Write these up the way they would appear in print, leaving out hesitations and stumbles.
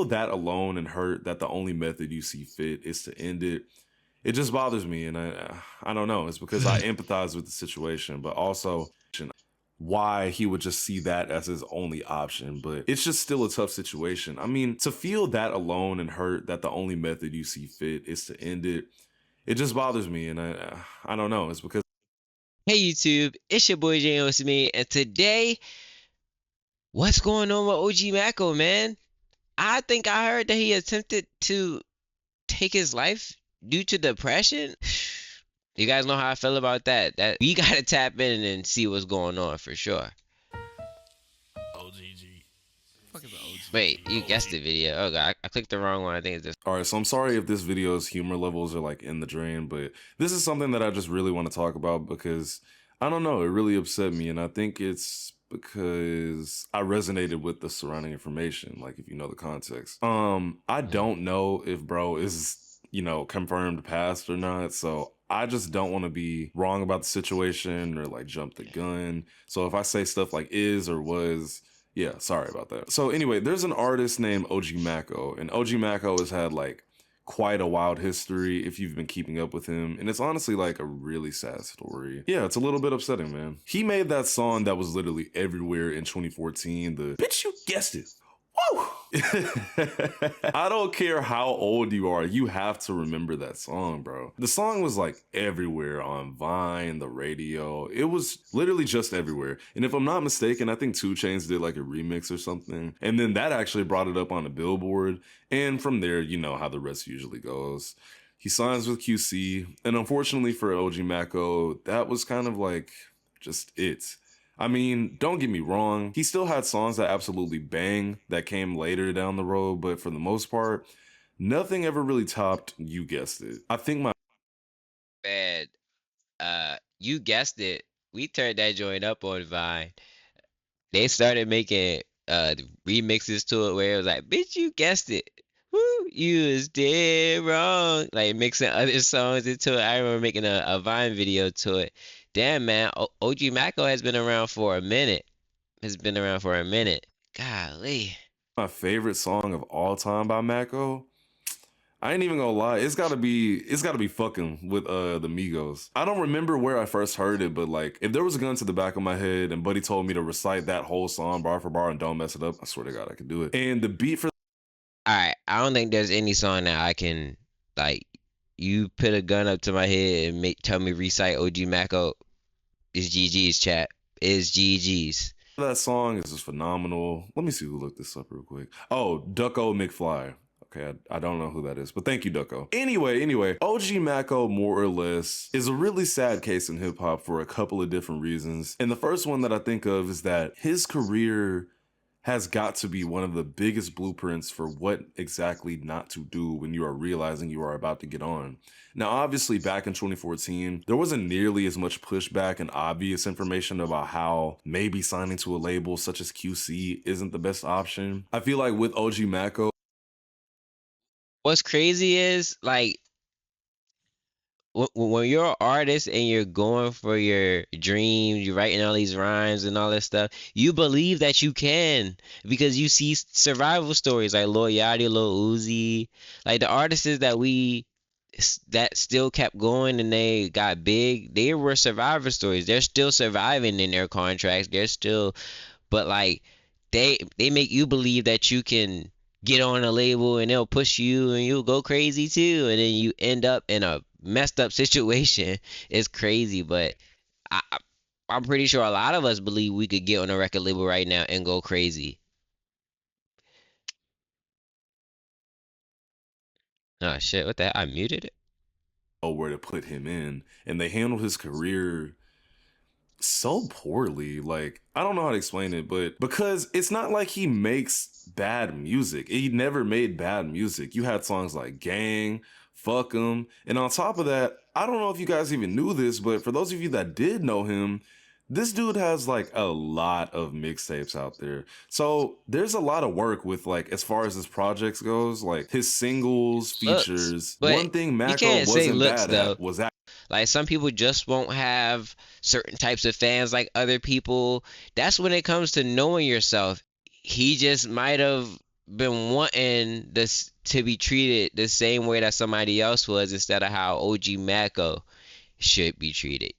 that alone and hurt that the only method you see fit is to end it. It just bothers me, and I don't know. It's because I empathize with the situation, but also why he would just see that as his only option. But it's just still a tough situation. I mean, to feel that alone and hurt that the only method you see fit is to end it. It just bothers me, and I don't know. It's because Hey YouTube, it's your boy GenuisMe, and today, what's going on with OG MACO, man? I think I heard that he attempted to take his life due to depression. You guys know how I feel about that. That we gotta tap in and see what's going on for sure. OGG. Fuck is an Wait, you OGG? guessed the video. Oh god, I clicked the wrong one. I think it's this. all right. So I'm sorry if this video's humor levels are like in the drain, but this is something that I just really want to talk about because I don't know. It really upset me, and I think it's because I resonated with the surrounding information. Like if you know the context. I don't know if bro is confirmed passed or not. So I just don't want to be wrong about the situation or like jump the gun. So if I say stuff like is or was, yeah, sorry about that. So anyway, there's an artist named OG MACO, and OG MACO has had like quite a wild history if you've been keeping up with him, and it's honestly like a really sad story. Yeah, it's a little bit upsetting, man. He made that song that was literally everywhere in 2014, the bitch you guessed it. Woo! I don't care how old you are, you have to remember that song, bro. The song was like everywhere on Vine, the radio. It was literally just everywhere. And if I'm not mistaken, I think 2 Chainz did like a remix or something. And then that actually brought it up on a billboard. And from there, you know how the rest usually goes. He signs with QC. And unfortunately for OG MACO, that was kind of like just it. I mean, don't get me wrong, he still had songs that absolutely bang that came later down the road, but for the most part, nothing ever really topped You Guessed It. I think my Man, you guessed it. We turned that joint up on Vine. They started making remixes to it where it was like, bitch, you guessed it. Woo, you is dead wrong. Like mixing other songs into it. I remember making a Vine video to it. Damn, man. OG Macko has been around for a minute. Has been around for a minute. Golly. my favorite song of all time by MACO, I ain't even gonna lie, it's gotta be fucking with the Migos. I don't remember where I first heard it, but like if there was a gun to the back of my head and Buddy told me to recite that whole song bar for bar and don't mess it up, I swear to God I could do it. And the beat for Alright, I don't think there's any song that I can, like, you put a gun up to my head and tell me recite OG Macko. It's GG's, chat. It's GG's. that song is just phenomenal. Let me see who looked this up real quick. Oh, Ducko McFly. Okay, I don't know who that is, but thank you, Ducko. Anyway, OG MACO, more or less, is a really sad case in hip hop for a couple of different reasons. And the first one that I think of is that his career has got to be one of the biggest blueprints for what exactly not to do when you are realizing you are about to get on. Now, obviously, back in 2014, there wasn't nearly as much pushback and obvious information about how maybe signing to a label such as QC isn't the best option. I feel like with OG MACO, What's crazy is, like, when you're an artist and you're going for your dreams, you're writing all these rhymes and all that stuff, you believe that you can because you see survival stories like Lil Yachty, Lil Uzi, like the artists that still kept going and they got big. They were survivor stories. They're still surviving in their contracts. They're still, but like they make you believe that you can get on a label and they'll push you and you'll go crazy too, and then you end up in a messed up situation. It's crazy, but I I'm pretty sure a lot of us believe we could get on a record label right now and go crazy. Oh shit, what the I muted it. where to put him in, and they handled his career so poorly. Like, I don't know how to explain it, but because it's not like he makes bad music. He never made bad music. You had songs like Gang, Fuck 'em, and on top of that, I don't know if you guys even knew this, but for those of you that did know him, this dude has like a lot of mixtapes out there. So there's a lot of work with like as far as his projects goes, like his singles, Looks, features. but One thing you MACO can't say wasn't looks bad though. at was Like some people just won't have certain types of fans like other people. That's when it comes to knowing yourself. He just might have been wanting this to be treated the same way that somebody else was instead of how OG Mako should be treated,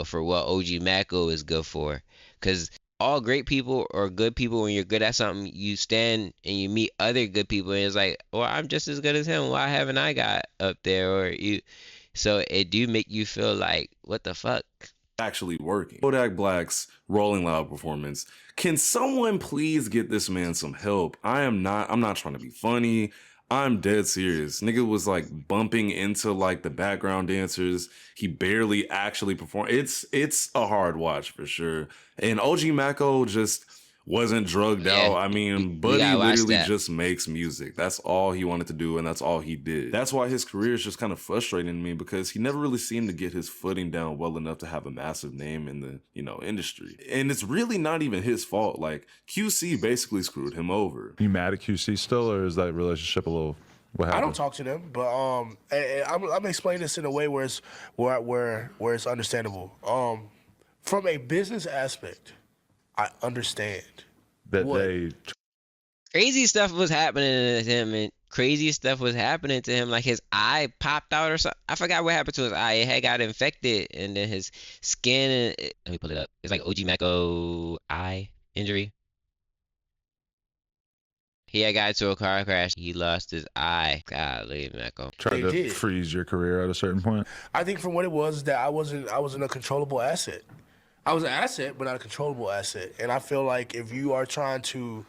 for what OG Mako is good for. Because all great people or good people, when you're good at something, you stand and you meet other good people, and it's like, well, I'm just as good as him. Why haven't I got up there? Or you, so it do make you feel like, what the fuck? Actually working. Kodak Black's Rolling Loud performance. Can someone please get this man some help? I'm not trying to be funny. I'm dead serious. Nigga was like bumping into like the background dancers. He barely actually performed. It's a hard watch for sure. And OG Mako just wasn't drugged Yeah, out. I mean, we Buddy gotta watch literally that. just makes music. That's all he wanted to do, and that's all he did. That's why his career is just kind of frustrating to me, because he never really seemed to get his footing down well enough to have a massive name in the, industry. And it's really not even his fault. Like, QC basically screwed him over. You mad at QC still, or is that relationship a little? What happened? I don't talk to them, but I'm explaining this in a way where it's understandable. From a business aspect, I understand that what? Crazy stuff was happening to him, and crazy stuff was happening to him. Like his eye popped out or something. I forgot what happened to his eye. It had got infected, and then his skin. Let me pull it up. It's like OG Mako eye injury. He had got into a car crash. He lost his eye. Golly, Mako. Tried to freeze your career at a certain point. I think from what it was that I wasn't a controllable asset. I was an asset, but not a controllable asset. And I feel like if you are trying to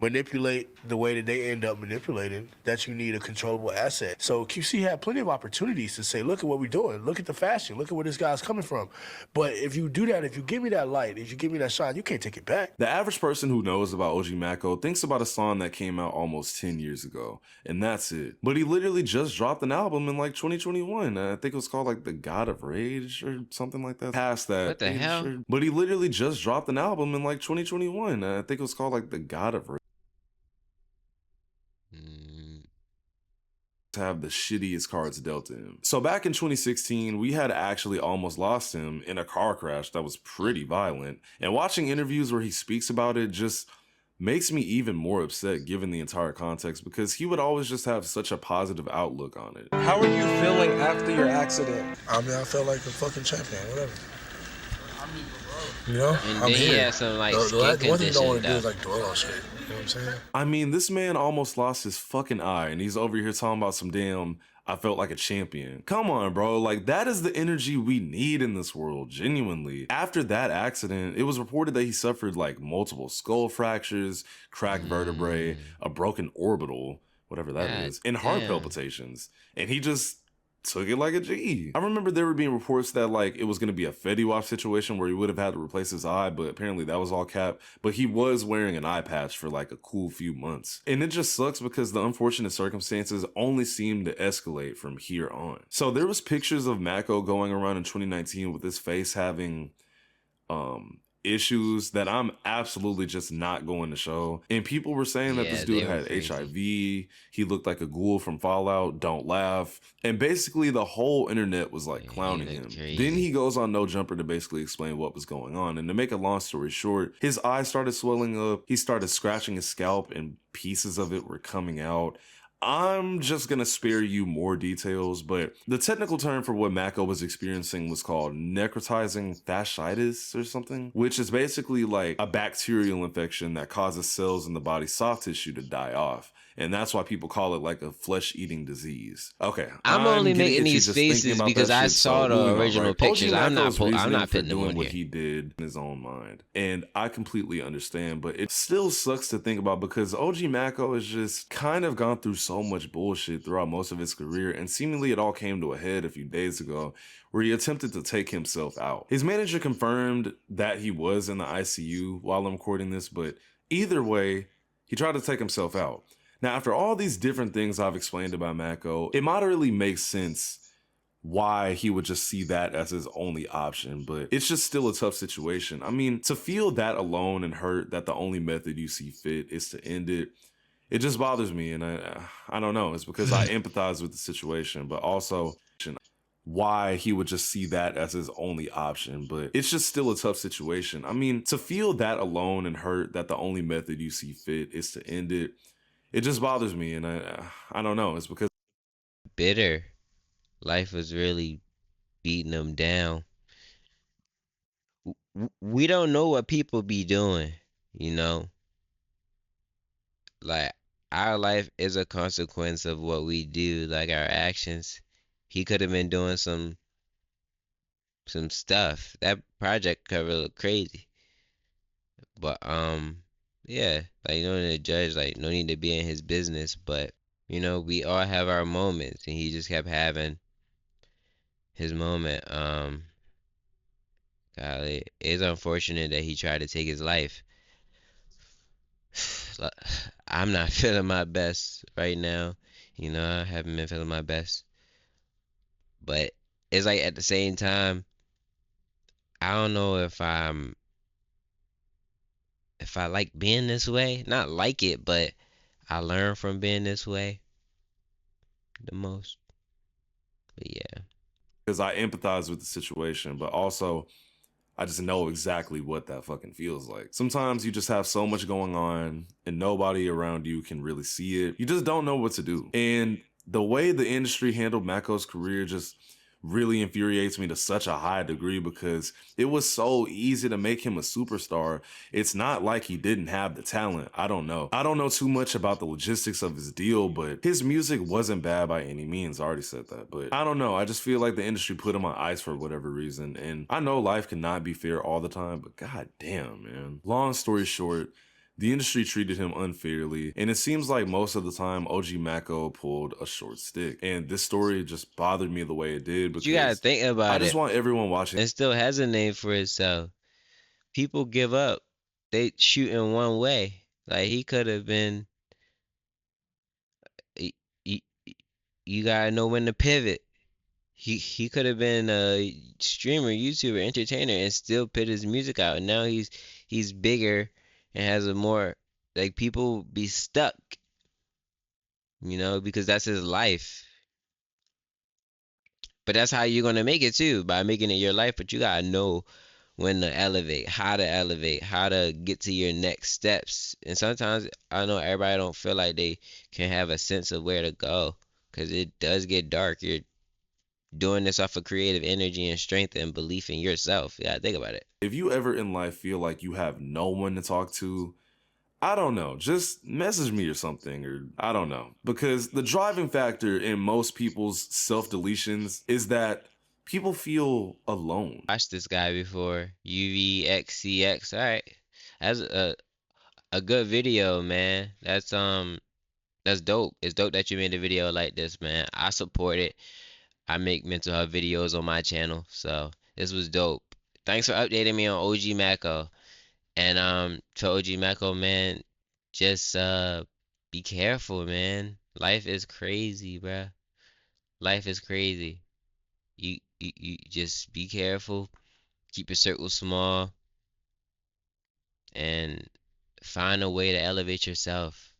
manipulate the way that they end up manipulating, that you need a controllable asset. So QC had plenty of opportunities to say, look at what we're doing. Look at the fashion. Look at where this guy's coming from. But if you do that, if you give me that light, if you give me that shine, you can't take it back. The average person who knows about OG Mako thinks about a song that came out almost 10 years ago, and that's it. But he literally just dropped an album in like 2021. I think it was called like The God of Rage or something like that. Past that. What the hell? But he literally just dropped an album in like 2021. I think it was called like The God of Rage. Have the shittiest cards dealt to him. So back in 2016, we had actually almost lost him in a car crash that was pretty violent. And watching interviews where he speaks about it just makes me even more upset given the entire context, because he would always just have such a positive outlook on it. How are you feeling after your accident? I mean, I felt like a fucking champion, whatever. And I'm then he here. had some like The skin one thing you don't condition. want to do is like dwell on shit. You know what I'm saying? I mean, this man almost lost his fucking eye, and he's over here talking about some damn, I felt like a champion. Come on, bro. Like, that is the energy we need in this world, genuinely. After that accident, it was reported that he suffered like multiple skull fractures, cracked vertebrae, a broken orbital, whatever that is, and heart palpitations. And he just took it like a G. I remember there were being reports that like it was going to be a Fetty Wap situation where he would have had to replace his eye, but apparently that was all cap. But he was wearing an eye patch for like a cool few months. And it just sucks because the unfortunate circumstances only seem to escalate from here on. So there was pictures of Mako going around in 2019 with his face having issues that I'm absolutely just not going to show. And people were saying that this dude had HIV. He looked like a ghoul from Fallout. Don't laugh. And basically the whole internet was like clowning him. Then he goes on No Jumper to basically explain what was going on. And to make a long story short, his eyes started swelling up. He started scratching his scalp and pieces of it were coming out. I'm just going to spare you more details, but the technical term for what Mako was experiencing was called necrotizing fasciitis or something, which is basically like a bacterial infection that causes cells in the body's soft tissue to die off. And that's why people call it like a flesh-eating disease. Okay. I'm only making these faces because I saw the original pictures. I'm not putting them on what here. he did in his own mind. And I completely understand, but it still sucks to think about because OG Mako has just kind of gone through so much bullshit throughout most of his career, and seemingly it all came to a head a few days ago where he attempted to take himself out. His manager confirmed that he was in the ICU while I'm recording this, but either way, he tried to take himself out. Now, after all these different things I've explained about Mako, it moderately makes sense why he would just see that as his only option, but it's just still a tough situation. I mean, to feel that alone and hurt that the only method you see fit is to end it, it just bothers me, and I don't know. It's because I empathize with the situation, but also why he would just see that as his only option, but it's just still a tough situation. I mean, to feel that alone and hurt that the only method you see fit is to end it, it just bothers me, and I don't know. It's because Bitter. Life was really beating him down. We don't know what people be doing, you know? Like, our life is a consequence of what we do, like our actions. He could have been doing some stuff. That project cover look crazy. But yeah, like, you know, the judge, like, no need to be in his business, but you know, we all have our moments, and he just kept having his moment. Golly, it's unfortunate that he tried to take his life. Like, I'm not feeling my best right now. You know, I haven't been feeling my best. But it's like at the same time, I don't know if I like being this way. Not like it, but I learn from being this way the most. But yeah. I empathize with the situation, but also I just know exactly what that fucking feels like. Sometimes you just have so much going on and nobody around you can really see it. You just don't know what to do. And the way the industry handled MACO's career just really infuriates me to such a high degree because it was so easy to make him a superstar. It's not like he didn't have the talent. I don't know. I don't know too much about the logistics of his deal, but his music wasn't bad by any means. I already said that, but I don't know. I just feel like the industry put him on ice for whatever reason. And I know life cannot be fair all the time, but god damn, man. Long story short, the industry treated him unfairly, and it seems like most of the time OG MACO pulled a short stick. And this story just bothered me the way it did But you gotta because think I about just it. want everyone watching. It still has a name for itself. People give up. They shoot in one way. Like, he could have been. You, you gotta know when to pivot. He could have been a streamer, YouTuber, entertainer, and still put his music out. And now he's bigger and has a more, like, people be stuck, you know, because that's his life. But that's how you're gonna make it too, by making it your life. But you gotta know when to elevate, how to get to your next steps. And sometimes I know everybody don't feel like they can have a sense of where to go, because it does get dark. You're doing this off of creative energy and strength and belief in yourself. Yeah, think about it. If you ever in life feel like you have no one to talk to, I don't know, just message me or something, or I don't know. Because the driving factor in most people's self-deletions is that people feel alone. Watched this guy before, UVXCX. All right, that's a good video, man. That's dope. It's dope that you made a video like this, man. I support it. I make mental health videos on my channel, so this was dope. Thanks for updating me on OG Mako. And to OG Mako, man, just be careful, man. Life is crazy, bruh. Life is crazy. You just be careful. Keep your circle small and find a way to elevate yourself.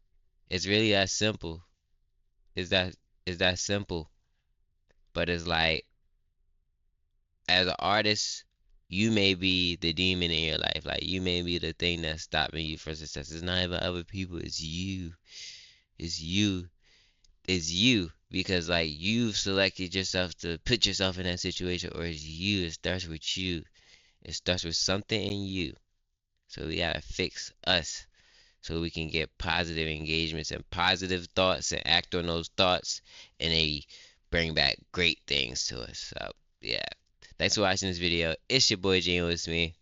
It's really that simple. It's that it's that simple. But it's like, as an artist, you may be the demon in your life. Like, you may be the thing that's stopping you from success. It's not even other people, it's you. It's you. It's you. Because, like, you've selected yourself to put yourself in that situation, or it's you. It starts with you. It starts with something in you. So we gotta fix us so we can get positive engagements and positive thoughts and act on those thoughts, and they bring back great things to us. So yeah. Thanks for watching this video. It's your boy GenuisMe.